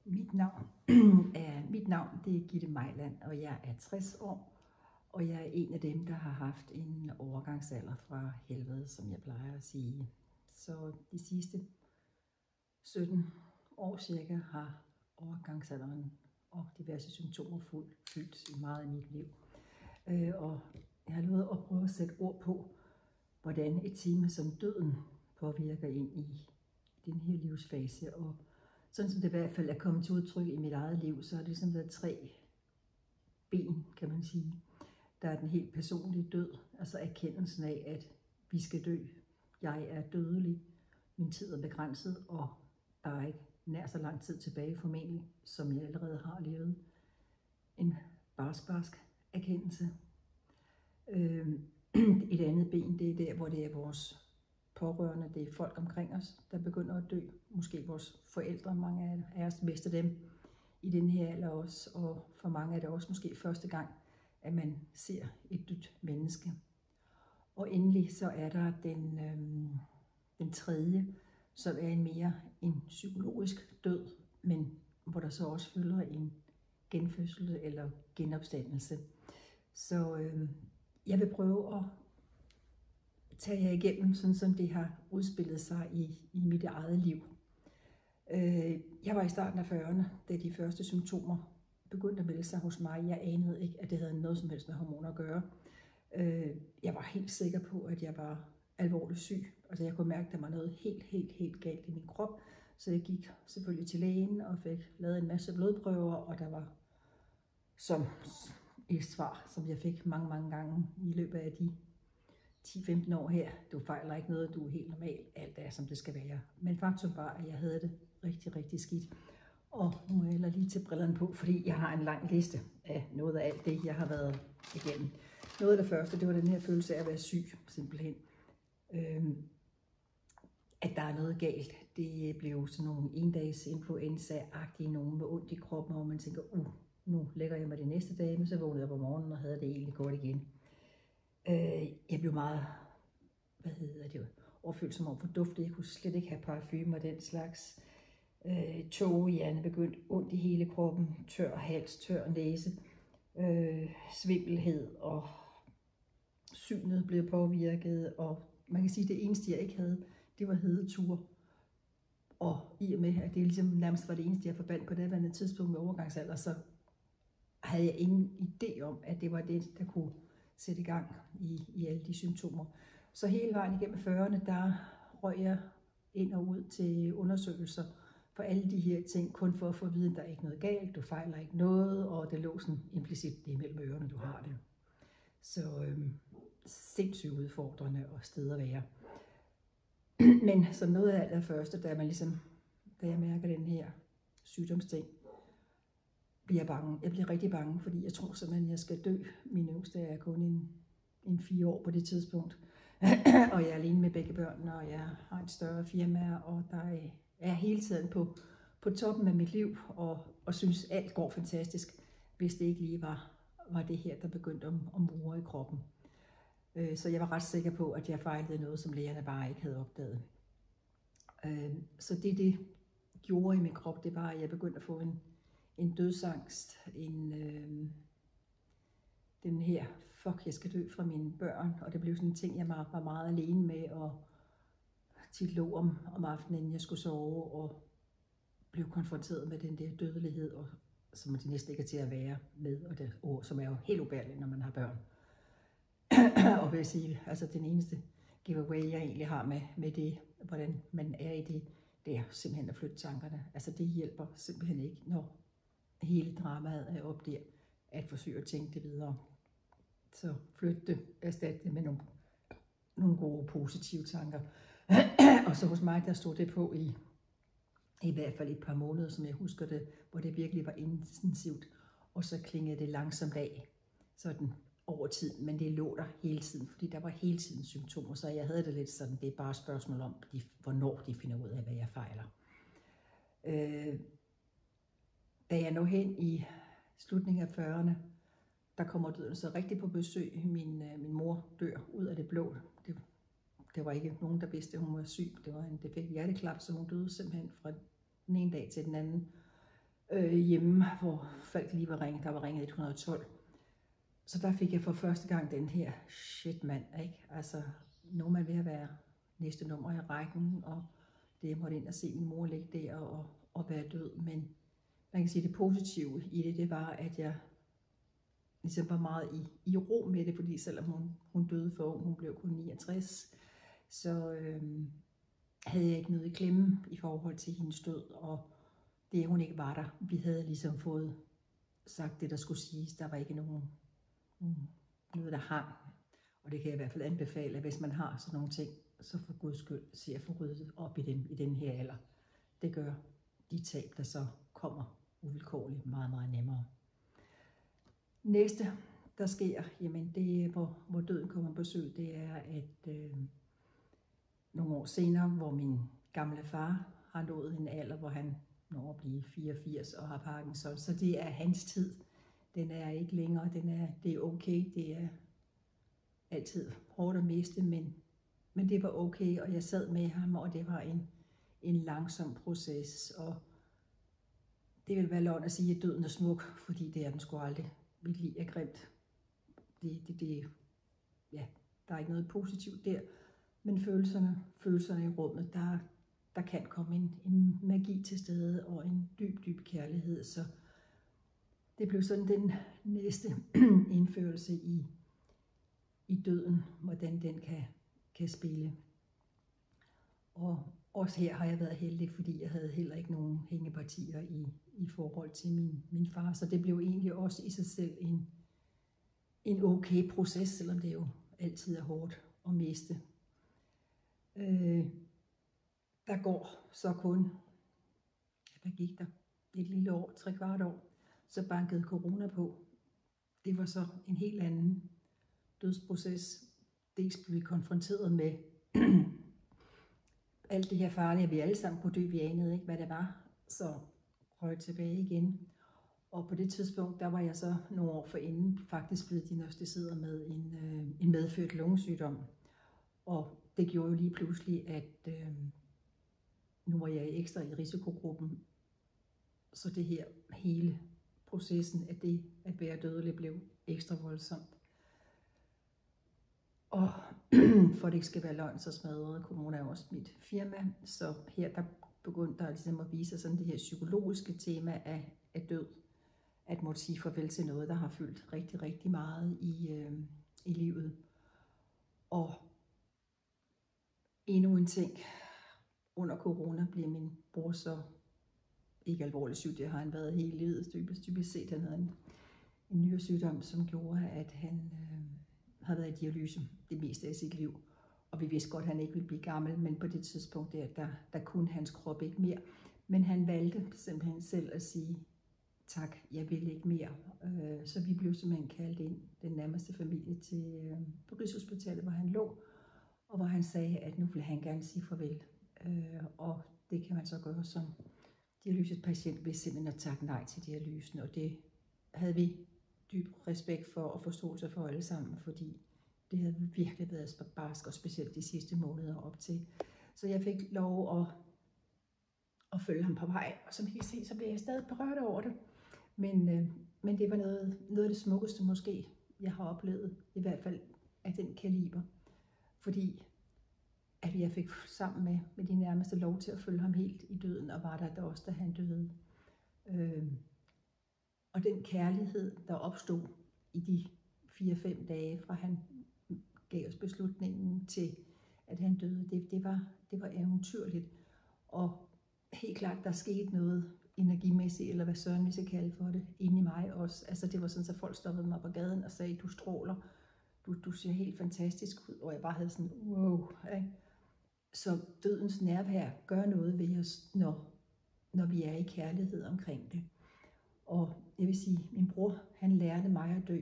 Mit navn det er Gitte Mejland, og jeg er 60 år, og jeg er en af dem, der har haft en overgangsalder fra helvede, som jeg plejer at sige. Så de sidste 17 år cirka har overgangsalderen og diverse symptomer fyldt i meget i mit liv. Og jeg har lovet at prøve at sætte ord på, hvordan et tema som døden påvirker ind i den her livsfase. Og sådan som det i hvert fald er kommet til udtryk i mit eget liv, så har det ligesom været 3 ben, kan man sige. Der er den helt personlige død, altså erkendelsen af, at vi skal dø. Jeg er dødelig, min tid er begrænset, og der er ikke nær så lang tid tilbage formentlig, som jeg allerede har levet. En barsk erkendelse. Et andet ben, det er der, hvor det er vores pårørende, det er folk omkring os, der begynder at dø. Måske vores forældre, mange af os mister dem i den her alder også, og for mange er det også måske første gang, at man ser et dødt menneske. Og endelig så er der den tredje, som er en psykologisk død, men hvor der så også følger en genfødsel eller genopstandelse. Så jeg vil prøve at tage jer igennem, sådan som det har udspillet sig i mit eget liv. Jeg var i starten af 40'erne, da de første symptomer begyndte at melde sig hos mig. Jeg anede ikke, at det havde noget som helst med hormoner at gøre. Jeg var helt sikker på, at jeg var alvorligt syg. Altså jeg kunne mærke, at der var noget helt galt i min krop. Så jeg gik selvfølgelig til lægen og fik lavet en masse blodprøver, og der var som et svar, som jeg fik mange gange i løbet af de 10-15 år her. Du fejler ikke noget, du er helt normal, alt er som det skal være. Men faktum var, at jeg havde det rigtig skidt. Og nu må jeg heller lige tage brillerne på, fordi jeg har en lang liste af noget af alt det, jeg har været igennem. Noget af det første, det var den her følelse af at være syg, simpelthen. At der er noget galt. Det blev sådan nogle endags influenza-agtige, nogen med ondt i kroppen, og man tænker, nu lægger jeg mig det næste dag, men så vågnede jeg på morgenen og havde det egentlig godt igen. Jeg blev meget, overfølsom over for duft. Jeg kunne slet ikke have parfume og den slags. Tågehjerne begyndte ondt i hele kroppen, tør hals, tør næse, svimmelhed, og synet blev påvirket, og man kan sige, at det eneste jeg ikke havde, det var hedeture. Og i og med, at det ligesom nærmest var det eneste jeg forbandt på det andet tidspunkt med overgangsalder, så havde jeg ingen idé om, at det var det, der kunne sætte i gang i alle de symptomer. Så hele vejen igennem 40'erne, der røg jeg ind og ud til undersøgelser for alle de her ting, kun for at få at vide, at der er ikke noget galt, du fejler ikke noget, og det lå sådan implicit, det er mellem ørerne, du har det. Så sindssygt udfordrende og sted at være. Men som noget af det første, da jeg mærker den her sygdomsting, bliver jeg bange. Jeg bliver rigtig bange, fordi jeg tror simpelthen, at jeg skal dø. Min yngste er kun en 4 år på det tidspunkt. Og jeg er alene med begge børnene, og jeg har et større firma, og der er hele tiden på toppen af mit liv, og synes, alt går fantastisk, hvis det ikke lige var det her, der begyndte at mure i kroppen. Så jeg var ret sikker på, at jeg fejlede noget, som lægerne bare ikke havde opdaget. Så det gjorde i min krop, det var, at jeg begyndte at få en dødsangst, den her, jeg skal dø fra mine børn, og det blev sådan en ting, jeg var meget alene med, og tit lå om aftenen, inden jeg skulle sove, og blev konfronteret med den der dødelighed, og som det næsten ikke er til at være med, og det ord, som er jo helt ubærligt, når man har børn. Og vil jeg sige, altså den eneste giveaway, jeg egentlig har med det, hvordan man er i det er simpelthen at flytte tankerne. Altså det hjælper simpelthen ikke, når hele dramaet er op der, at forsøge at tænke det videre. Så flyt det, erstat det med nogle gode, positive tanker. Og så hos mig, der stod det på i hvert fald et par måneder, som jeg husker det, hvor det virkelig var intensivt. Og så klingede det langsomt af, sådan over tid, men det lå der hele tiden, fordi der var hele tiden symptomer, så jeg havde det lidt sådan, det er bare et spørgsmål om, hvornår de finder ud af, hvad jeg fejler. Da jeg når hen i slutningen af 40'erne, der kommer døden så rigtig på besøg. Min mor dør ud af det blå. Det var ikke nogen, der vidste, at hun var syg. Det var en defekt hjerteklap, så hun døde simpelthen fra den ene dag til den anden. hjemme, hvor folk lige var ringet. Der var ringet 112. Så der fik jeg for første gang den her, shit mand, ikke? Altså, nu er man ved at være næste nummer i rækken, og det jeg måtte ind og se min mor ligge der og være død. Men man kan sige, det positive i det var, at jeg ligesom var meget i ro med det, fordi selvom hun døde for ung, hun blev kun 69, så havde jeg ikke noget i klemme i forhold til hendes død, og det hun ikke var der. Vi havde ligesom fået sagt det, der skulle siges. Der var ikke noget, der hang. Og det kan jeg i hvert fald anbefale, at hvis man har sådan nogle ting, så for guds skyld se at få ryddet op i dem i den her alder. Det gør de tab, der så kommer uvilkårligt, meget, meget nemmere. Næste, der sker, jamen det hvor døden kommer på besøg, det er, at nogle år senere, hvor min gamle far har nået en alder, hvor han når at blive 84 og har Parkinson, så det er hans tid. Den er ikke længere, det er okay, det er altid hårdt at miste, men det var okay, og jeg sad med ham, og det var en langsom proces, og det vil være løgn at sige, at døden er smuk, fordi det er den sgu aldrig. Mit liv er grimt. Ja, der er ikke noget positivt der, men følelserne i rummet, der kan komme en magi til stede, og en dyb kærlighed, så det blev sådan den næste indførelse i døden, hvordan den kan spille. Og også her har jeg været heldig, fordi jeg havde heller ikke nogen hængepartier i forhold til min far, så det blev egentlig også i sig selv en okay proces, selvom det jo altid er hårdt at miste. Der går så kun, hvad gik der? Et lille år, 3/4 år, så bankede corona på. Det var så en helt anden dødsproces. Dels blev vi konfronteret med alt det her farlige, vi alle sammen kunne dø, vi anede ikke, hvad det var, så røg tilbage igen. Og på det tidspunkt, der var jeg så nogle år forinden faktisk blevet diagnosticeret med en medfødt lungesygdom. Og det gjorde jo lige pludselig, at nu var jeg ekstra i risikogruppen, så det her hele processen af det at være dødelig blev ekstra voldsomt. Og for det ikke skal være løgn, så smadrede corona også mit firma, så her der begyndte der ligesom at vise sådan det her psykologiske tema af død, at måtte sige farvel til noget, der har fyldt rigtig, rigtig meget i livet. Og endnu en ting, under corona blev min bror så ikke alvorligt syg, det har han været hele livet, typisk set. Han havde en nyresygdom, som gjorde, at han havde været i dialyse det meste af sit liv. Og vi vidste godt, at han ikke ville blive gammel, men på det tidspunkt der kunne hans krop ikke mere. Men han valgte simpelthen selv at sige, tak, jeg vil ikke mere. Så vi blev simpelthen kaldt ind, den nærmeste familie, på Rigshospitalet, hvor han lå, og hvor han sagde, at nu ville han gerne sige farvel. Og det kan man så gøre som dialysepatient ved simpelthen at takke nej til dialysen, og det havde vi dyb respekt for og forståelse for alle sammen, fordi det havde virkelig været barsk, og specielt de sidste måneder op til. Så jeg fik lov at følge ham på vej, og som I kan se, så blev jeg stadig berørt over det. Men det var noget af det smukkeste måske, jeg har oplevet, i hvert fald af den kaliber, fordi at jeg fik sammen med de nærmeste lov til at følge ham helt i døden, og var der også, da han døde. Og den kærlighed, der opstod i de 4-5 dage, fra han gav os beslutningen til, at han døde, det var eventyrligt. Og helt klart, der skete noget energimæssigt, eller hvad søren vi skal kalde for det, inde i mig også. Altså det var sådan, at folk stoppede mig på gaden og sagde, du stråler, du ser helt fantastisk ud, og jeg bare havde sådan, wow. Ikke? Så dødens nærvær gør noget ved os, når vi er i kærlighed omkring det. Og jeg vil sige, min bror, han lærte mig at dø.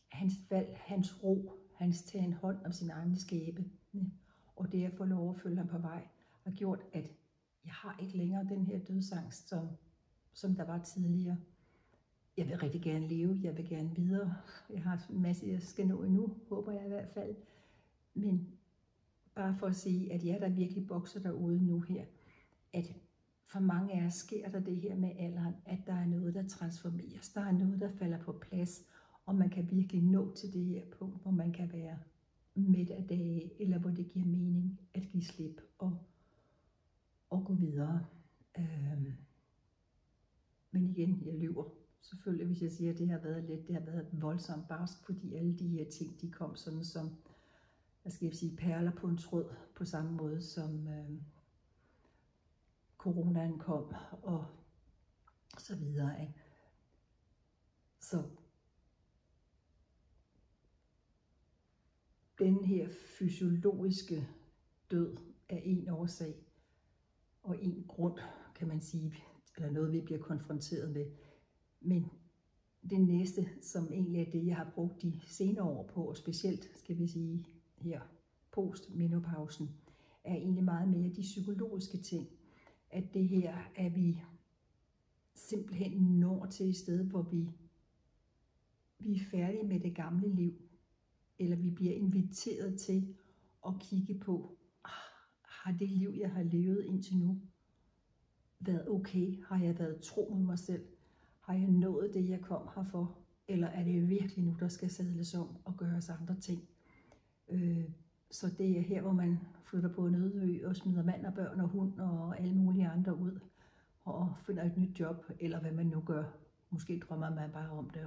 Hans valg, hans ro, hans tagen hånd om sin egen skæbe, og det at få lov at følge ham på vej, har gjort, at jeg har ikke længere den her dødsangst, som der var tidligere. Jeg vil rigtig gerne leve, jeg vil gerne videre. Jeg har en masse, jeg skal nå endnu, håber jeg i hvert fald. Men bare for at sige, at jeg der virkelig bokser derude nu her, at for mange af os sker der det her med alderen, at der er noget, der transformeres. Der er noget, der falder på plads, og man kan virkelig nå til det her punkt, hvor man kan være midt af dage, eller hvor det giver mening at give slip og gå videre. Men igen, jeg lyver selvfølgelig, hvis jeg siger, at det har været let, det har været voldsomt barsk, fordi alle de her ting, de kom sådan som, hvad skal jeg sige, perler på en tråd, på samme måde som coronaen kom, og så videre. Ikke? Så den her fysiologiske død er en årsag, og en grund, kan man sige, eller noget, vi bliver konfronteret med. Men det næste, som egentlig er det, jeg har brugt de senere år på, og specielt, skal vi sige, her post-menopausen, er egentlig meget mere de psykologiske ting. At det her, at vi simpelthen når til et sted, hvor vi er færdige med det gamle liv, eller vi bliver inviteret til at kigge på, har det liv, jeg har levet indtil nu, været okay? Har jeg været tro mod mig selv? Har jeg nået det, jeg kom her for? Eller er det virkelig nu, der skal sadles om og gøres andre ting? Så det er her, hvor man flytter på en øde ø og smider mand og børn og hund og alle mulige andre ud og finder et nyt job, eller hvad man nu gør. Måske drømmer man bare om det.